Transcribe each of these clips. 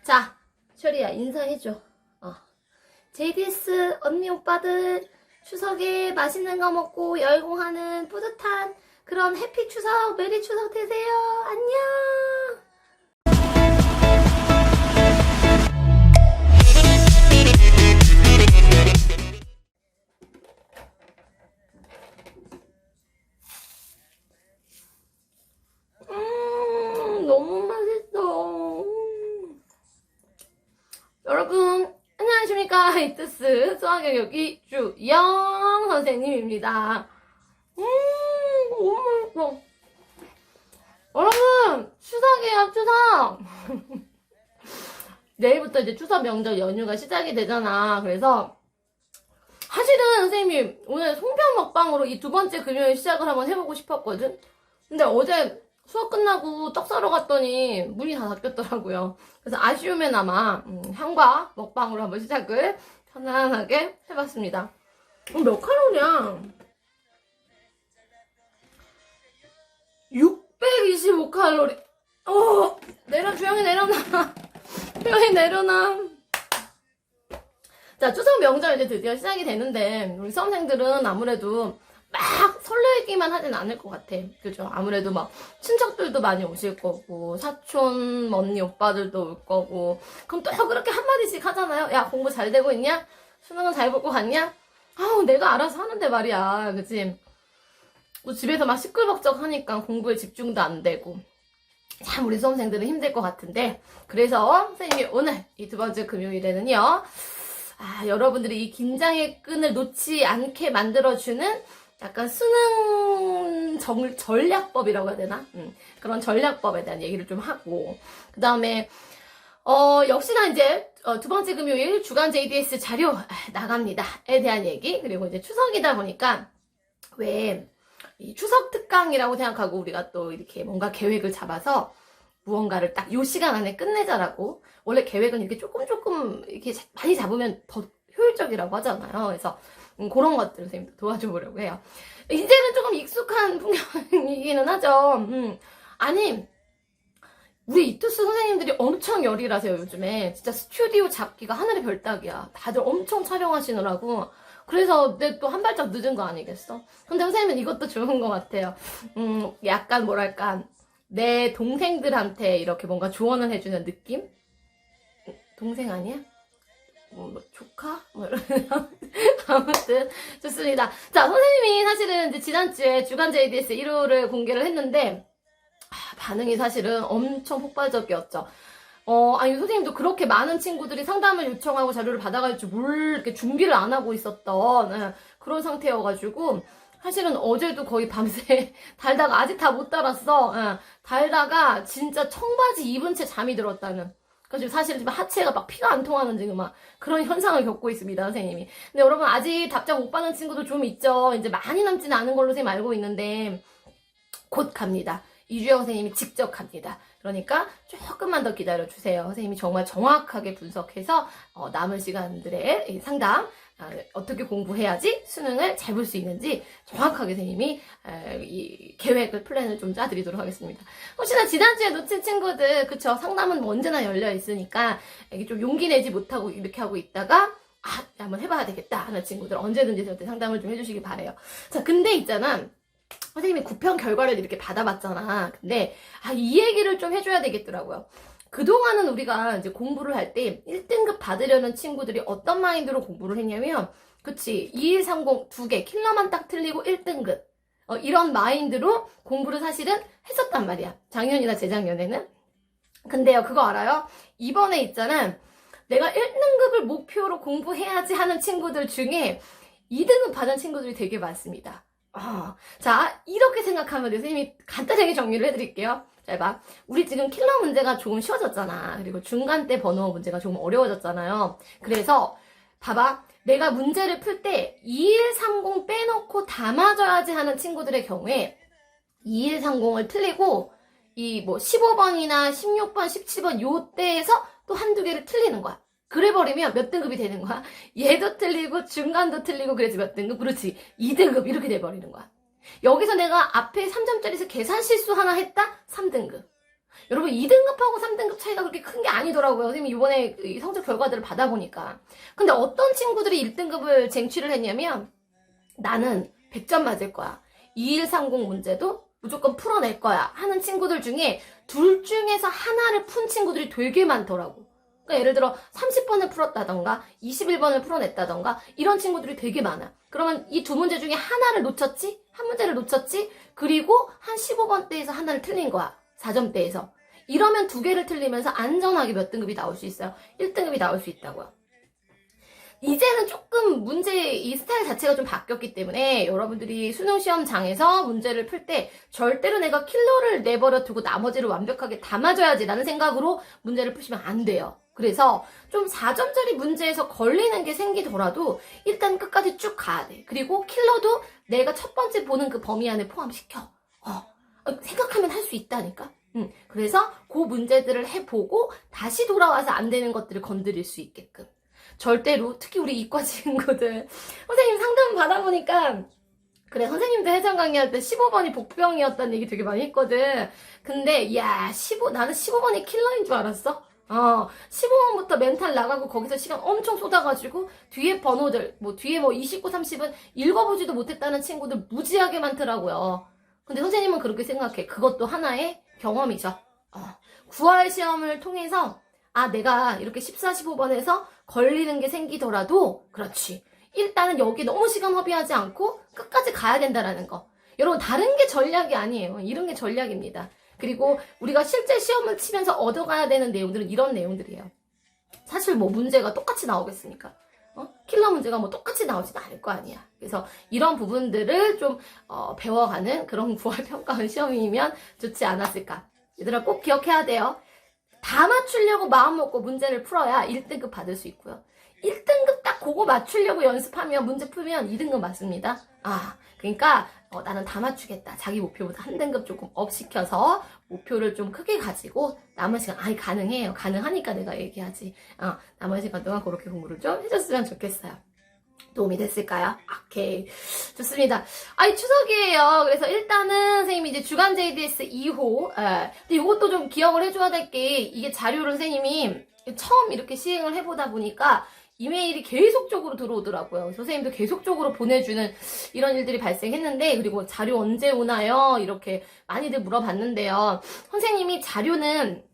자, 쇼리야 인사해줘. JDS 언니 오빠들 추석에 맛있는 거 먹고 열공하는 뿌듯한 그런 해피 추석, 메리 추석 되세요. 안녕. 너무 맛있어. 여러분 안녕하십니까. 이투스 수학영역 이주영 선생님입니다. 너무 맛있어. 여러분 추석이에요. 추석. 내일부터 이제 추석 명절 연휴가 시작이 되잖아. 그래서 사실은 선생님이 오늘 송편 먹방으로 이 두 번째 금요일 시작을 한번 해보고 싶었거든. 근데 어제 수업 끝나고 떡 사러 갔더니 문이 다 닫혔더라고요. 그래서 아쉬움에나마 향과 먹방으로 한번 시작을 편안하게 해봤습니다. 몇 칼로리야? 625칼로리. 주영이 내려놔. 주영이 내려놔. 자, 추석 명절 이제 드디어 시작이 되는데 우리 수험생들은 아무래도 막 설레기만 하진 않을 것 같아. 그죠? 아무래도 막 친척들도 많이 오실 거고 사촌 언니 오빠들도 올 거고 그럼 또 그렇게 한마디씩 하잖아요. 야, 공부 잘 되고 있냐? 수능은 잘 볼 것 같냐? 아우, 내가 알아서 하는데 말이야. 그치? 또 집에서 막 시끌벅적 하니까 공부에 집중도 안 되고 참 우리 수험생들은 힘들 것 같은데, 그래서 선생님이 오늘 이 두 번째 금요일에는요, 여러분들이 이 긴장의 끈을 놓지 않게 만들어주는 약간 수능 전략법이라고 해야 되나? 그런 전략법에 대한 얘기를 좀 하고, 그 다음에 역시나 이제 두 번째 금요일 주간 JDS 자료 나갑니다에 대한 얘기, 그리고 이제 추석이다 보니까 왜 이 추석 특강이라고 생각하고 우리가 또 이렇게 뭔가 계획을 잡아서 무언가를 딱 요 시간 안에 끝내자라고, 원래 계획은 이렇게 조금 이렇게 많이 잡으면 더 효율적이라고 하잖아요. 그래서 그런 것들을 선생님도 도와줘 보려고 해요. 이제는 조금 익숙한 풍경이기는 하죠. 아니, 우리 이투스 선생님들이 엄청 열일하세요. 요즘에 진짜 스튜디오 잡기가 하늘의 별따기야. 다들 엄청 촬영하시느라고. 그래서 내 또 한 발짝 늦은 거 아니겠어? 근데 선생님은 이것도 좋은 것 같아요. 약간 뭐랄까, 내 동생들한테 이렇게 뭔가 조언을 해주는 느낌? 동생 아니야? 뭐 조카? 뭐 이런. 아무튼 좋습니다. 자, 선생님이 사실은 이제 지난주에 주간 JDS 1호를 공개를 했는데 반응이 사실은 엄청 폭발적이었죠. 아니, 선생님도 그렇게 많은 친구들이 상담을 요청하고 자료를 받아갈 줄 이렇게 준비를 안 하고 있었던 그런 상태여가지고, 사실은 어제도 거의 밤새 달다가 아직 다 못 달았어. 달다가 진짜 청바지 입은 채 잠이 들었다는. 그래서 사실 지금 하체가 막 피가 안 통하는 지금 막 그런 현상을 겪고 있습니다, 선생님이. 근데 여러분 아직 답장 못 받은 친구도 좀 있죠. 이제 많이 남지는 않은 걸로 선생님 알고 있는데 곧 갑니다. 이주영 선생님이 직접 갑니다. 그러니까 조금만 더 기다려주세요. 선생님이 정말 정확하게 분석해서 남은 시간들의 상담, 어떻게 공부해야지 수능을 잘 볼 수 있는지 정확하게 선생님이 이 계획을, 플랜을 좀 짜드리도록 하겠습니다. 혹시나 지난주에 놓친 친구들, 그쵸? 상담은 뭐 언제나 열려 있으니까 이게 좀 용기 내지 못하고 이렇게 하고 있다가 한번 해봐야 되겠다 하는 친구들 언제든지 저한테 상담을 좀 해주시기 바래요. 자, 근데 있잖아. 선생님이 9편 결과를 이렇게 받아봤잖아. 근데 이 얘기를 좀 해줘야 되겠더라고요. 그동안은 우리가 이제 공부를 할 때 1등급 받으려는 친구들이 어떤 마인드로 공부를 했냐면, 그치, 2130 2개 킬러만 딱 틀리고 1등급 이런 마인드로 공부를 사실은 했었단 말이야. 작년이나 재작년에는. 근데요, 그거 알아요? 이번에 있잖아, 내가 1등급을 목표로 공부해야지 하는 친구들 중에 2등급 받은 친구들이 되게 많습니다. 자, 이렇게 생각하면 선생님이 간단하게 정리를 해드릴게요. 잘 봐. 우리 지금 킬러 문제가 조금 쉬워졌잖아. 그리고 중간 때 번호 문제가 조금 어려워졌잖아요. 그래서 봐봐. 내가 문제를 풀 때 2130 빼놓고 다 맞아야지 하는 친구들의 경우에 2130을 틀리고 이 뭐 15번이나 16번, 17번 요때에서 또 한두 개를 틀리는 거야. 그래버리면 몇 등급이 되는 거야? 얘도 틀리고 중간도 틀리고, 그래서 몇 등급? 그렇지, 2등급 이렇게 돼버리는 거야. 여기서 내가 앞에 3점짜리에서 계산 실수 하나 했다? 3등급. 여러분 2등급하고 3등급 차이가 그렇게 큰 게 아니더라고요. 선생님이 이번에 이 성적 결과들을 받아보니까. 근데 어떤 친구들이 1등급을 쟁취를 했냐면 나는 100점 맞을 거야. 2130 문제도 무조건 풀어낼 거야 하는 친구들 중에 둘 중에서 하나를 푼 친구들이 되게 많더라고. 그러니까 예를 들어 30번을 풀었다던가 21번을 풀어냈다던가 이런 친구들이 되게 많아. 그러면 이 두 문제 중에 하나를 놓쳤지? 한 문제를 놓쳤지? 그리고 한 15번대에서 하나를 틀린 거야. 4점대에서. 이러면 두 개를 틀리면서 안전하게 몇 등급이 나올 수 있어요. 1등급이 나올 수 있다고요. 이제는 조금 문제 이 스타일 자체가 좀 바뀌었기 때문에 여러분들이 수능 시험장에서 문제를 풀 때 절대로 내가 킬러를 내버려 두고 나머지를 완벽하게 다 맞아야지 라는 생각으로 문제를 푸시면 안 돼요. 그래서 좀 4점짜리 문제에서 걸리는 게 생기더라도 일단 끝까지 쭉 가야 돼. 그리고 킬러도 내가 첫 번째 보는 그 범위 안에 포함시켜. 생각하면 할 수 있다니까. 그래서 그 문제들을 해보고 다시 돌아와서 안 되는 것들을 건드릴 수 있게끔. 절대로 특히 우리 이과 친구들 선생님 상담 받아보니까 그래 선생님도 해장 강의할 때 15번이 복병이었다는 얘기 되게 많이 했거든. 근데 야 나는 15번이 킬러인 줄 알았어. 15번부터 멘탈 나가고 거기서 시간 엄청 쏟아가지고 뒤에 번호들 뒤에 29, 30은 읽어보지도 못했다는 친구들 무지하게 많더라고요. 근데 선생님은 그렇게 생각해. 그것도 하나의 경험이죠. 9월 시험을 통해서 내가 이렇게 14, 15번에서 걸리는 게 생기더라도 그렇지. 일단은 여기 너무 시간 허비하지 않고 끝까지 가야 된다라는 거. 여러분 다른 게 전략이 아니에요. 이런 게 전략입니다. 그리고 우리가 실제 시험을 치면서 얻어가야 되는 내용들은 이런 내용들이에요. 사실 문제가 똑같이 나오겠습니까? 킬러 문제가 똑같이 나오진 않을 거 아니야. 그래서 이런 부분들을 좀 배워가는 그런 9월 평가원 시험이면 좋지 않았을까. 얘들아 꼭 기억해야 돼요. 다 맞추려고 마음 먹고 문제를 풀어야 1등급 받을 수 있고요. 1등급 딱 그거 맞추려고 연습하면 문제 풀면 2등급 맞습니다. 그러니까 나는 다 맞추겠다. 자기 목표보다 한 등급 조금 업 시켜서 목표를 좀 크게 가지고 남은 시간 가능해요. 가능하니까 내가 얘기하지. 남은 시간 동안 그렇게 공부를 좀 해줬으면 좋겠어요. 도움이 됐을까요? 오케이. 좋습니다. 추석이에요. 그래서 일단은 선생님이 이제 주간 JDS 2호. 근데 이것도 좀 기억을 해줘야 될 게 이게 자료를 선생님이 처음 이렇게 시행을 해보다 보니까 이메일이 계속적으로 들어오더라고요. 선생님도 계속적으로 보내주는 이런 일들이 발생했는데 그리고 자료 언제 오나요? 이렇게 많이들 물어봤는데요. 선생님이 자료는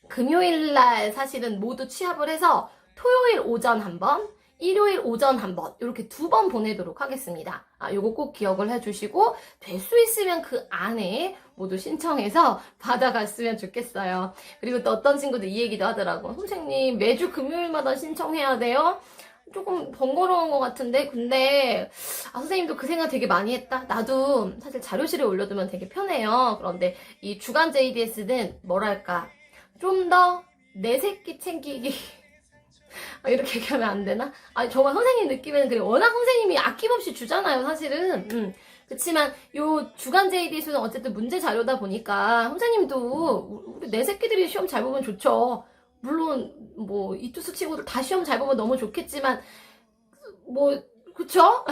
금요일날 사실은 모두 취합을 해서 토요일 오전 한번 일요일 오전 한번 이렇게 2번 보내도록 하겠습니다. 요거 꼭 기억을 해주시고 될 수 있으면 그 안에 모두 신청해서 받아갔으면 좋겠어요. 그리고 또 어떤 친구들 이 얘기도 하더라고. 선생님 매주 금요일마다 신청해야 돼요? 조금 번거로운 것 같은데 근데 선생님도 그 생각 되게 많이 했다. 나도 사실 자료실에 올려두면 되게 편해요. 그런데 이 주간 JDS는 뭐랄까 좀 더 내 새끼 챙기기 이렇게 얘기하면 안 되나? 정말 선생님 느낌에는 그래. 워낙 선생님이 아낌없이 주잖아요, 사실은. 그치만, 요 주간 JDS는 어쨌든 문제 자료다 보니까, 선생님도, 우리 내 새끼들이 시험 잘 보면 좋죠. 물론, 이투스 친구들 다 시험 잘 보면 너무 좋겠지만, 그쵸?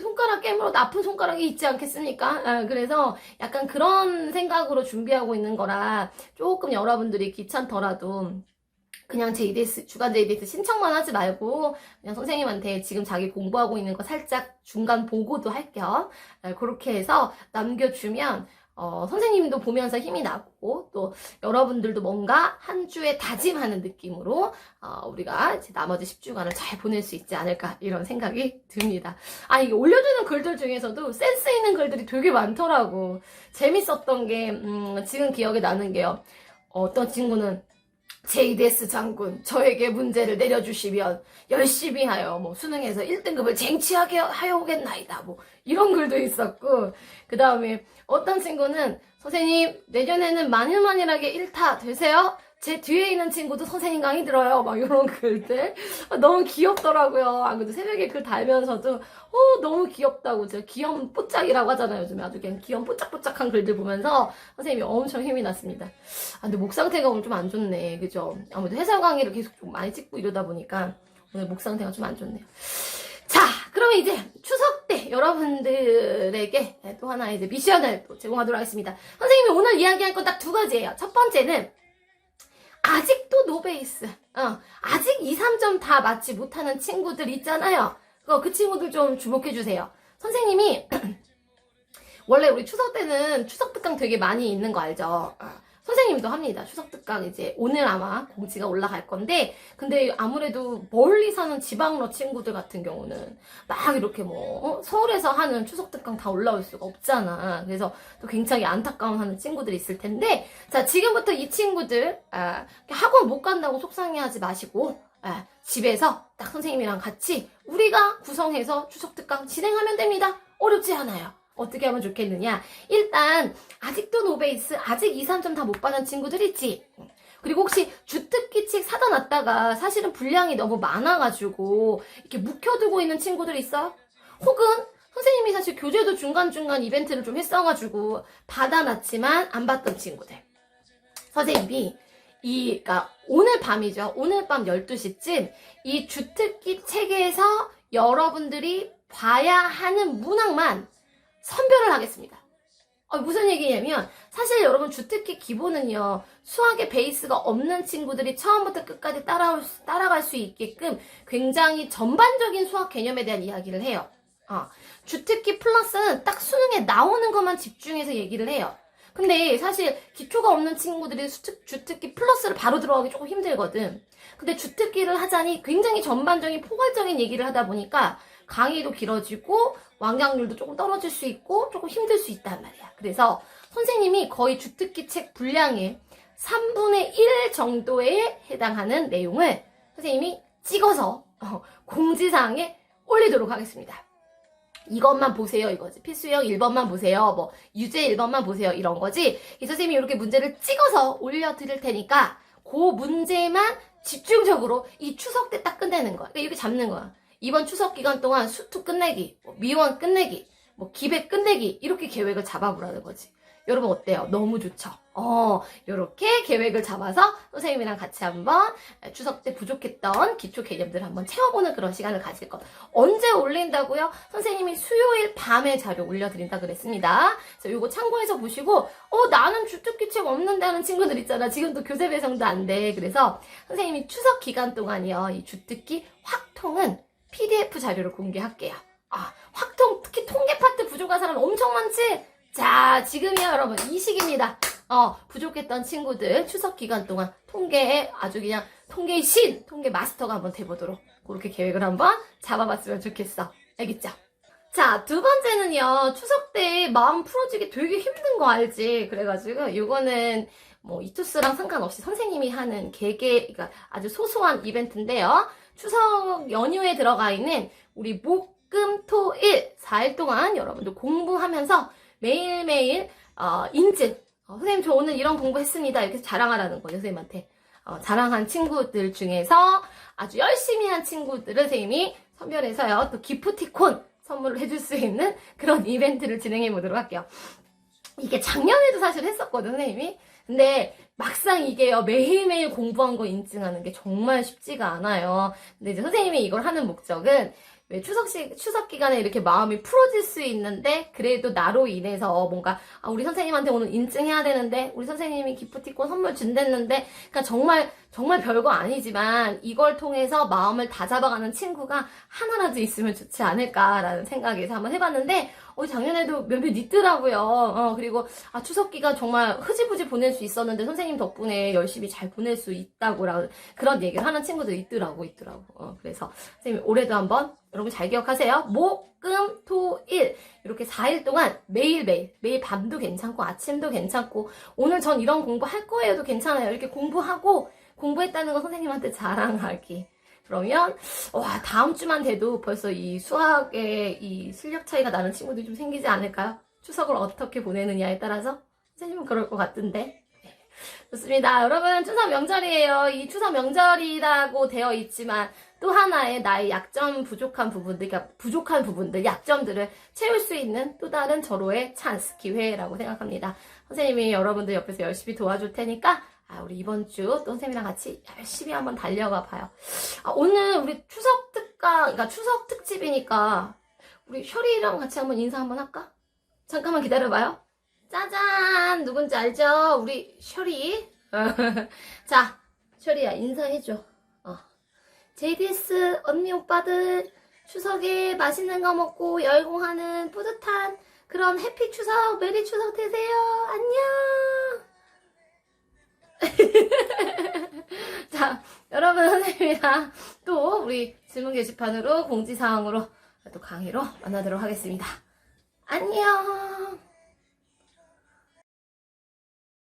손가락 깨물어도 아픈 손가락이 있지 않겠습니까? 그래서 약간 그런 생각으로 준비하고 있는 거라, 조금 여러분들이 귀찮더라도, 그냥 JDS, 주간 JDS 신청만 하지 말고 그냥 선생님한테 지금 자기 공부하고 있는 거 살짝 중간 보고도 할 겸 그렇게 해서 남겨주면 선생님도 보면서 힘이 나고 또 여러분들도 뭔가 한 주에 다짐하는 느낌으로 우리가 이제 나머지 10주간을 잘 보낼 수 있지 않을까 이런 생각이 듭니다. 이게 올려주는 글들 중에서도 센스 있는 글들이 되게 많더라고. 재밌었던 게 지금 기억에 나는 게요. 어떤 친구는 JDS 장군, 저에게 문제를 내려주시면 열심히 하여 수능에서 1등급을 쟁취하게 하여오겠나이다. 이런 글도 있었고 그 다음에 어떤 친구는 선생님 내년에는 만일만일하게 1타 되세요? 제 뒤에 있는 친구도 선생님 강의 들어요. 이런 글들 너무 귀엽더라고요. 그래도 새벽에 글 달면서도 너무 귀엽다고 제가 귀염 뽀짝이라고 하잖아요. 요즘에 아주 그냥 귀염 뽀짝뽀짝한 글들 보면서 선생님이 엄청 힘이 났습니다. 근데 목 상태가 오늘 좀 안 좋네. 그죠? 아무래도 해설 강의를 계속 좀 많이 찍고 이러다 보니까 오늘 목 상태가 좀 안 좋네요. 자, 그러면 이제 추석 때 여러분들에게 또 하나 이제 미션을 또 제공하도록 하겠습니다. 선생님이 오늘 이야기할 건 딱 두 가지예요. 첫 번째는 아직도 노베이스, 아직 2, 3점 다 맞지 못하는 친구들 있잖아요. 그 친구들 좀 주목해주세요. 선생님이 원래 우리 추석 때는 추석 특강 되게 많이 있는 거 알죠? 선생님도 합니다. 추석 특강 이제 오늘 아마 공지가 올라갈 건데, 근데 아무래도 멀리 사는 지방러 친구들 같은 경우는 막 이렇게 서울에서 하는 추석 특강 다 올라올 수가 없잖아. 그래서 또 굉장히 안타까워하는 친구들이 있을 텐데, 자, 지금부터 이 친구들 학원 못 간다고 속상해하지 마시고 집에서 딱 선생님이랑 같이 우리가 구성해서 추석 특강 진행하면 됩니다. 어렵지 않아요. 어떻게 하면 좋겠느냐? 일단 아직도 노베이스, 아직 2, 3점 다 못 받은 친구들 있지? 그리고 혹시 주특기 책 사다 놨다가 사실은 분량이 너무 많아가지고 이렇게 묵혀두고 있는 친구들 있어요? 혹은 선생님이 사실 교재도 중간중간 이벤트를 좀 했어가지고 받아놨지만 안 받던 친구들. 선생님이 그러니까 오늘 밤이죠. 오늘 밤 12시쯤 이 주특기 책에서 여러분들이 봐야 하는 문항만 선별을 하겠습니다. 무슨 얘기냐면 사실 여러분 주특기 기본은요. 수학의 베이스가 없는 친구들이 처음부터 끝까지 따라갈 수 있게끔 굉장히 전반적인 수학 개념에 대한 이야기를 해요. 주특기 플러스는 딱 수능에 나오는 것만 집중해서 얘기를 해요. 근데 사실 기초가 없는 친구들이 주특기 플러스를 바로 들어가기 조금 힘들거든. 근데 주특기를 하자니 굉장히 전반적인 포괄적인 얘기를 하다 보니까 강의도 길어지고 완강률도 조금 떨어질 수 있고 조금 힘들 수 있단 말이야. 그래서 선생님이 거의 주특기 책 분량의 3분의 1 정도에 해당하는 내용을 선생님이 찍어서 공지사항에 올리도록 하겠습니다. 이것만 보세요 이거지. 필수형 1번만 보세요. 유제 1번만 보세요 이런 거지. 이 선생님이 이렇게 문제를 찍어서 올려드릴 테니까 그 문제만 집중적으로 이 추석 때 딱 끝내는 거야. 그러니까 이렇게 잡는 거야. 이번 추석 기간 동안 수투 끝내기, 미원 끝내기, 기백 끝내기 이렇게 계획을 잡아보라는 거지. 여러분 어때요? 너무 좋죠? 이렇게 계획을 잡아서 선생님이랑 같이 한번 추석 때 부족했던 기초 개념들을 한번 채워보는 그런 시간을 가질 것. 언제 올린다고요? 선생님이 수요일 밤에 자료 올려드린다 그랬습니다. 그래서 이거 참고해서 보시고 나는 주특기 책 없는데 하는 친구들 있잖아. 지금도 교재 배송도 안 돼. 그래서 선생님이 추석 기간 동안이요. 이 주특기 확통은 PDF 자료를 공개할게요. 확통, 특히 통계 파트 부족한 사람 엄청 많지? 자, 지금이야 여러분 이 시기입니다. 부족했던 친구들 추석 기간 동안 통계에 아주 그냥 통계의 신, 통계 마스터가 한번 돼보도록 그렇게 계획을 한번 잡아봤으면 좋겠어. 알겠죠? 자, 두 번째는요. 추석 때 마음 풀어주기 되게 힘든 거 알지? 그래가지고 이거는 이투스랑 상관없이 선생님이 하는 그러니까 아주 소소한 이벤트인데요. 추석 연휴에 들어가 있는 우리 목, 금, 토, 일 4일 동안 여러분들 공부하면서 매일매일 인증 선생님 저 오늘 이런 공부했습니다 이렇게 자랑하라는 거예요. 선생님한테 자랑한 친구들 중에서 아주 열심히 한 친구들을 선생님이 선별해서요 또 기프티콘 선물을 해줄 수 있는 그런 이벤트를 진행해 보도록 할게요. 이게 작년에도 사실 했었거든 선생님이. 근데 막상 이게요 매일매일 공부한 거 인증하는 게 정말 쉽지가 않아요. 근데 이제 선생님이 이걸 하는 목적은 왜 추석 기간에 이렇게 마음이 풀어질 수 있는데 그래도 나로 인해서 뭔가 우리 선생님한테 오늘 인증해야 되는데 우리 선생님이 기프티콘 선물 준댔는데 그러니까 정말 별거 아니지만 이걸 통해서 마음을 다잡아가는 친구가 하나라도 있으면 좋지 않을까라는 생각에서 한번 해봤는데 작년에도 몇몇 있더라고요. 그리고 추석 기간 정말 흐지부지 보낼 수 있었는데 선생님 덕분에 열심히 잘 보낼 수 있다고 그런 얘기를 하는 친구들 있더라고. 그래서 선생님 올해도 한번 여러분 잘 기억하세요. 목, 금, 토, 일 이렇게 4일 동안 매일 밤도 괜찮고 아침도 괜찮고 오늘 전 이런 공부 할 거예요도 괜찮아요. 이렇게 공부했다는 거 선생님한테 자랑하기. 그러면 다음 주만 돼도 벌써 이 수학의 이 실력 차이가 나는 친구들이 좀 생기지 않을까요? 추석을 어떻게 보내느냐에 따라서 선생님은 그럴 것 같은데. 좋습니다. 여러분 추석 명절이에요. 이 추석 명절이라고 되어 있지만 또 하나의 나의 부족한 부분들, 약점들을 채울 수 있는 또 다른 절호의 찬스, 기회라고 생각합니다. 선생님이 여러분들 옆에서 열심히 도와줄 테니까 우리 이번 주 또 선생님이랑 같이 열심히 한번 달려가 봐요. 오늘 우리 추석 그러니까 추석 특집이니까 우리 셔리랑 같이 한번 인사 한번 할까? 잠깐만 기다려봐요. 짜잔! 누군지 알죠? 우리 셔리. 자, 셔리야 인사해줘. JDS 언니 오빠들 추석에 맛있는 거 먹고 열공하는 뿌듯한 그런 해피 추석, 메리 추석 되세요. 안녕. 자, 여러분 선생님이랑 또 우리 질문 게시판으로 공지사항으로 또 강의로 만나도록 하겠습니다. 안녕.